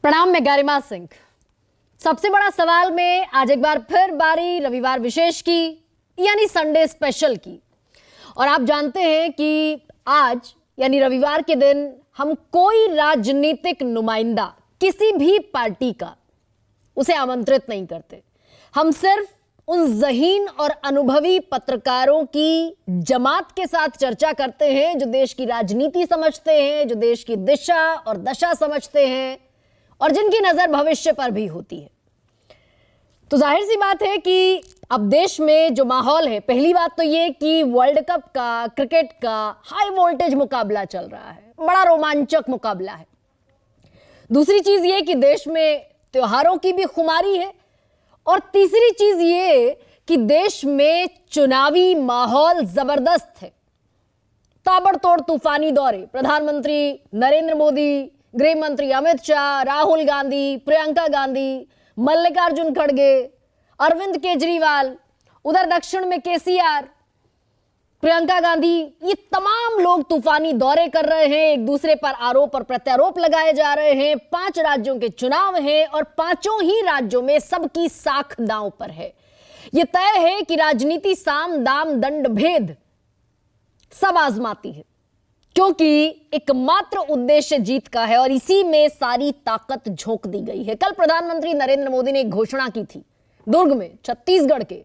प्रणाम, मैं गरिमा सिंह। सबसे बड़ा सवाल में आज एक बार फिर बारी रविवार विशेष की, यानी संडे स्पेशल की। और आप जानते हैं कि आज यानी रविवार के दिन हम कोई राजनीतिक नुमाइंदा किसी भी पार्टी का उसे आमंत्रित नहीं करते। हम सिर्फ उन ज़हीन और अनुभवी पत्रकारों की जमात के साथ चर्चा करते हैं जो देश की राजनीति समझते हैं, जो देश की दिशा और दशा समझते हैं और जिनकी नजर भविष्य पर भी होती है। तो जाहिर सी बात है कि अब देश में जो माहौल है, पहली बात तो ये कि वर्ल्ड कप का, क्रिकेट का हाई वोल्टेज मुकाबला चल रहा है, बड़ा रोमांचक मुकाबला है। दूसरी चीज ये कि देश में त्योहारों की भी खुमारी है और तीसरी चीज ये कि देश में चुनावी माहौल जबरदस्त है। ताबड़तोड़ तूफानी दौरे प्रधानमंत्री नरेंद्र मोदी, गृह मंत्री अमित शाह, राहुल गांधी, प्रियंका गांधी, मल्लिकार्जुन खड़गे, अरविंद केजरीवाल, उधर दक्षिण में केसीआर, प्रियंका गांधी, ये तमाम लोग तूफानी दौरे कर रहे हैं, एक दूसरे पर आरोप और प्रत्यारोप लगाए जा रहे हैं। 5 राज्यों के चुनाव हैं और पांचों ही राज्यों में सबकी साख दांव पर है। यह तय है कि राजनीति साम दाम दंड भेद सब आजमाती है, क्योंकि एकमात्र उद्देश्य जीत का है और इसी में सारी ताकत झोंक दी गई है। कल प्रधानमंत्री नरेंद्र मोदी ने एक घोषणा की थी दुर्ग में, छत्तीसगढ़ के,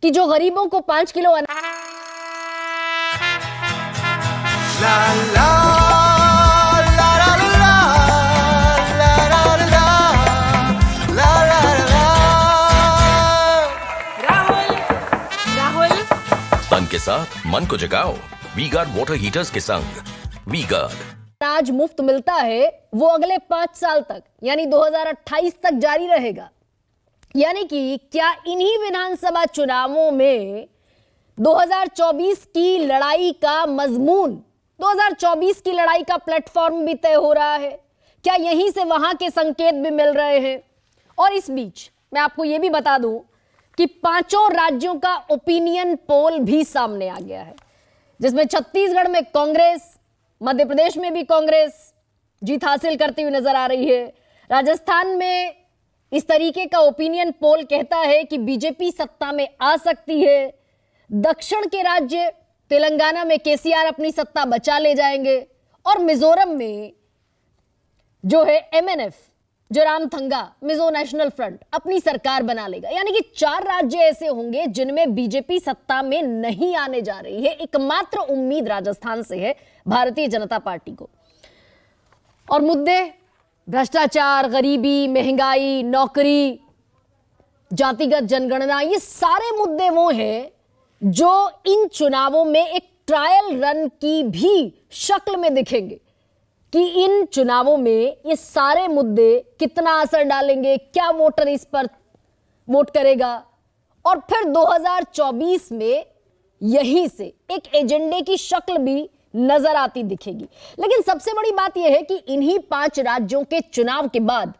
कि जो गरीबों को 5 किलो तन के साथ मन को जगाओ वी-गार्ड वाटर हीटर्स के संग। वी-गार्ड अनाज मुफ्त मिलता है, वो अगले 5 साल तक यानी 2028 तक जारी रहेगा। यानी कि क्या इन्हीं विधानसभा चुनावों में 2024 की लड़ाई का मजमून, 2024 की लड़ाई का प्लेटफॉर्म भी तय हो रहा है? क्या यहीं से वहां के संकेत भी मिल रहे हैं? और इस बीच मैं आपको यह भी बता दूं कि 5 राज्यों का ओपिनियन पोल भी सामने आ गया है, जिसमें छत्तीसगढ़ में कांग्रेस, मध्य प्रदेश में भी कांग्रेस जीत हासिल करती हुई नजर आ रही है। राजस्थान में इस तरीके का ओपिनियन पोल कहता है कि बीजेपी सत्ता में आ सकती है। दक्षिण के राज्य तेलंगाना में केसीआर अपनी सत्ता बचा ले जाएंगे और मिजोरम में जो है एमएनएफ, जो रामथंगा मिजो नेशनल फ्रंट, अपनी सरकार बना लेगा। यानी कि 4 राज्य ऐसे होंगे जिनमें बीजेपी सत्ता में नहीं आने जा रही है। एकमात्र उम्मीद राजस्थान से है भारतीय जनता पार्टी को। और मुद्दे भ्रष्टाचार, गरीबी, महंगाई, नौकरी, जातिगत जनगणना, ये सारे मुद्दे वो हैं जो इन चुनावों में एक ट्रायल रन की भी शक्ल में दिखेंगे कि इन चुनावों में ये सारे मुद्दे कितना असर डालेंगे, क्या वोटर इस पर वोट करेगा। और फिर 2024 में यहीं से एक एजेंडे की शक्ल भी नजर आती दिखेगी। लेकिन सबसे बड़ी बात यह है कि इन्हीं 5 राज्यों के चुनाव के बाद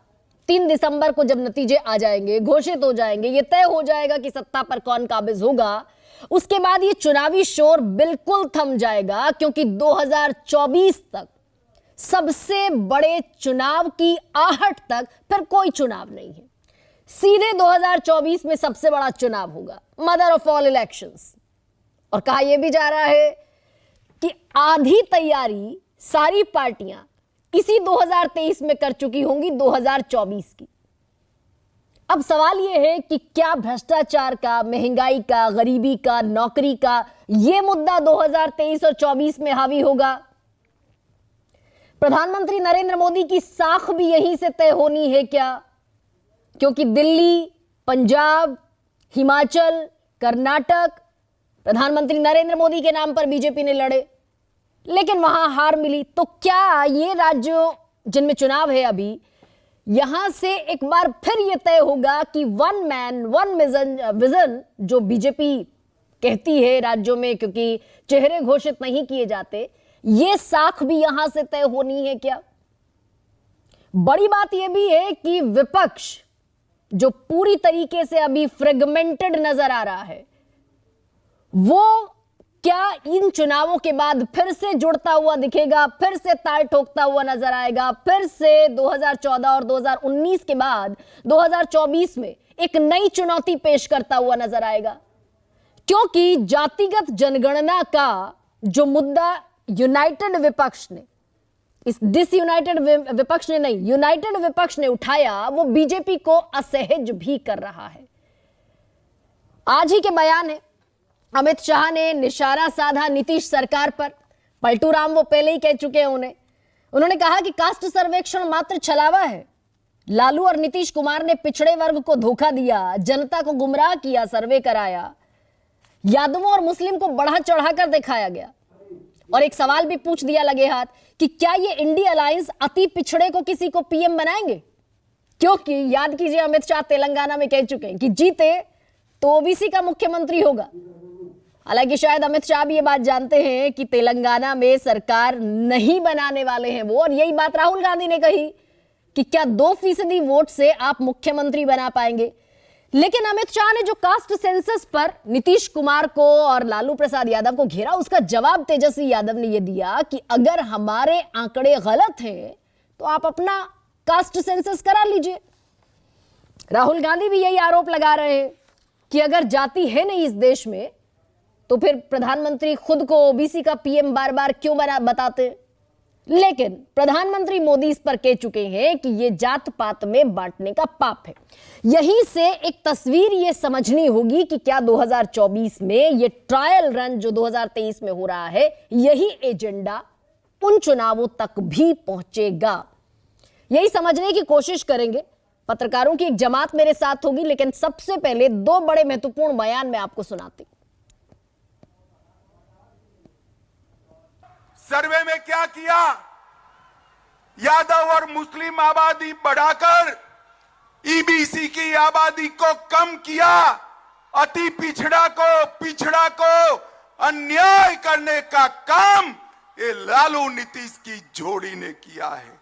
3 दिसंबर को जब नतीजे आ जाएंगे, घोषित हो जाएंगे, यह तय हो जाएगा कि सत्ता पर कौन काबिज होगा, उसके बाद ये चुनावी शोर बिल्कुल थम जाएगा, क्योंकि 2024 तक, सबसे बड़े चुनाव की आहट तक, फिर कोई चुनाव नहीं है। सीधे 2024 में सबसे बड़ा चुनाव होगा, मदर ऑफ ऑल इलेक्शंस। और कहा यह भी जा रहा है कि आधी तैयारी सारी पार्टियां इसी 2023 में कर चुकी होंगी 2024 की। अब सवाल यह है कि क्या भ्रष्टाचार का, महंगाई का, गरीबी का, नौकरी का यह मुद्दा 2023 और 24 में हावी होगा? प्रधानमंत्री नरेंद्र मोदी की साख भी यहीं से तय होनी है क्या? क्योंकि दिल्ली, पंजाब, हिमाचल, कर्नाटक, प्रधानमंत्री नरेंद्र मोदी के नाम पर बीजेपी ने लड़े, लेकिन वहां हार मिली। तो क्या ये राज्यों जिनमें चुनाव है अभी, यहां से एक बार फिर यह तय होगा कि वन मैन वन विजन जो बीजेपी कहती है राज्यों में, क्योंकि चेहरे घोषित नहीं किए जाते, यह साख भी यहां से तय होनी है क्या? बड़ी बात यह भी है कि विपक्ष जो पूरी तरीके से अभी फ्रेगमेंटेड नजर आ रहा है, वो क्या इन चुनावों के बाद फिर से जुड़ता हुआ दिखेगा, फिर से ताल ठोकता हुआ नजर आएगा, फिर से 2014 और 2019 के बाद 2024 में एक नई चुनौती पेश करता हुआ नजर आएगा? क्योंकि जातिगत जनगणना का जो मुद्दा यूनाइटेड विपक्ष ने, इस डिसयूनाइटेड विपक्ष ने नहीं, यूनाइटेड विपक्ष ने उठाया, वो बीजेपी को असहज भी कर रहा है। आज ही के बयान है, अमित शाह ने निशाना साधा नीतीश सरकार पर। पलटू राम वो पहले ही कह चुके हैं उन्होंने कहा कि कास्ट सर्वेक्षण मात्र छलावा है। लालू और नीतीश कुमार ने पिछड़े वर्ग को धोखा दिया, जनता को गुमराह किया, सर्वे कराया, यादवों और मुस्लिम को बढ़ा चढ़ाकर दिखाया गया। और एक सवाल भी पूछ दिया लगे हाथ कि क्या ये इंडिया अलायंस अति पिछड़े को किसी को पीएम बनाएंगे? क्योंकि याद कीजिए, अमित शाह तेलंगाना में कह चुके हैं कि जीते तो ओबीसी का मुख्यमंत्री होगा। हालांकि शायद अमित शाह भी ये बात जानते हैं कि तेलंगाना में सरकार नहीं बनाने वाले हैं वो, और यही बात राहुल गांधी ने कही कि क्या 2% वोट से आप मुख्यमंत्री बना पाएंगे। लेकिन अमित शाह ने जो कास्ट सेंसस पर नीतीश कुमार को और लालू प्रसाद यादव को घेरा, उसका जवाब तेजस्वी यादव ने यह दिया कि अगर हमारे आंकड़े गलत हैं तो आप अपना कास्ट सेंसस करा लीजिए। राहुल गांधी भी यही आरोप लगा रहे हैं कि अगर जाति है नहीं इस देश में तो फिर प्रधानमंत्री खुद को ओबीसी का पीएम बार बार क्यों बताते। लेकिन प्रधानमंत्री मोदी इस पर कह चुके हैं कि यह जात पात में बांटने का पाप है। यहीं से एक तस्वीर यह समझनी होगी कि क्या 2024 में यह ट्रायल रन जो 2023 में हो रहा है, यही एजेंडा उन चुनावों तक भी पहुंचेगा। यही समझने की कोशिश करेंगे। पत्रकारों की एक जमात मेरे साथ होगी, लेकिन सबसे पहले 2 बड़े महत्वपूर्ण बयान मैं आपको सुनाती। सर्वे में क्या किया? यादव और मुस्लिम आबादी बढ़ाकर ईबीसी की आबादी को कम किया। अति पिछड़ा को अन्याय करने का काम ये लालू नीतीश की जोड़ी ने किया है।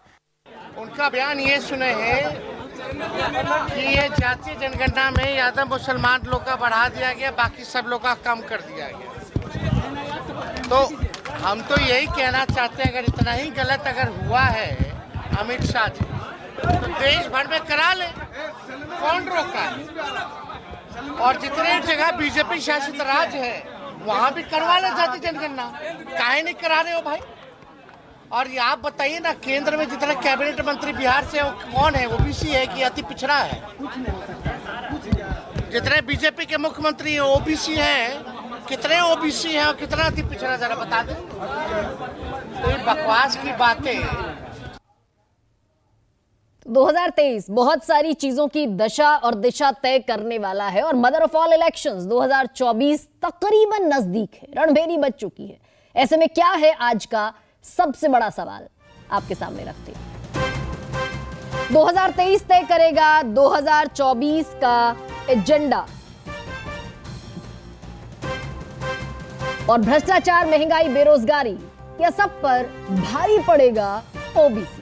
उनका बयान ये सुने हैं कि ये जातीय जनगणना में यादव मुसलमान लोग का बढ़ा दिया गया, बाकी सब लोग का कम कर दिया गया। तो हम तो यही कहना चाहते हैं, अगर इतना ही गलत अगर हुआ है अमित शाह जी, तो देश भर में करा ले, कौन रोका है? और जितने जगह बीजेपी शासित राज्य है वहां भी करवा ले जाति जनगणना, काहे नहीं करा रहे हो भाई? और ये आप बताइए ना, केंद्र में जितना कैबिनेट मंत्री बिहार से वो कौन है? ओबीसी है कि अति पिछड़ा है? जितने बीजेपी के मुख्यमंत्री हैं ओबीसी हैं, कितने ओबीसी हैं और कितना अति पिछड़ा, जरा बता दें। तो ये बकवास की बातें। 2023 बहुत सारी चीजों की दशा और दिशा तय करने वाला है, और मदर ऑफ ऑल इलेक्शंस 2024 तकरीबन नजदीक है, रणभेरी बज चुकी है। ऐसे में क्या है आज का सबसे बड़ा सवाल, आपके सामने रखते हैं। 2023 तय करेगा 2024 का एजेंडा, और भ्रष्टाचार, महंगाई, बेरोजगारी, यह सब पर भारी पड़ेगा ओबीसी।